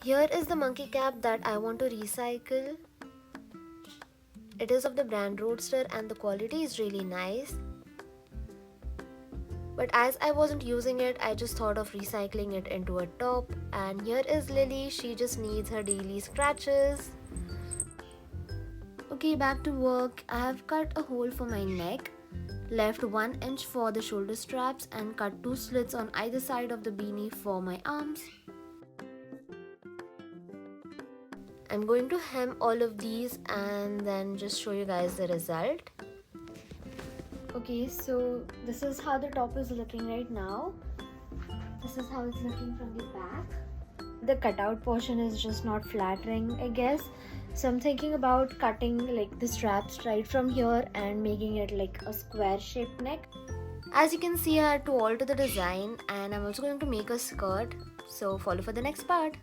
Here is the monkey cap that I want to recycle. It is of the brand Roadster and the quality is really nice. But as I wasn't using it, I just thought of recycling it into a top. And here is Lily, she just needs her daily scratches. Okay, back to work. I have cut a hole for my neck, left 1 inch for the shoulder straps and cut 2 slits on either side of the beanie for my arms. I'm going to hem all of these and then just show you guys the result. Okay, so this is how the top is looking right now. This is how it's looking from the back. The cutout portion is just not flattering, I guess. So I'm thinking about cutting like the straps right from here and making it like a square shaped neck. As you can see, I had to alter the design and I'm also going to make a skirt. So follow for the next part.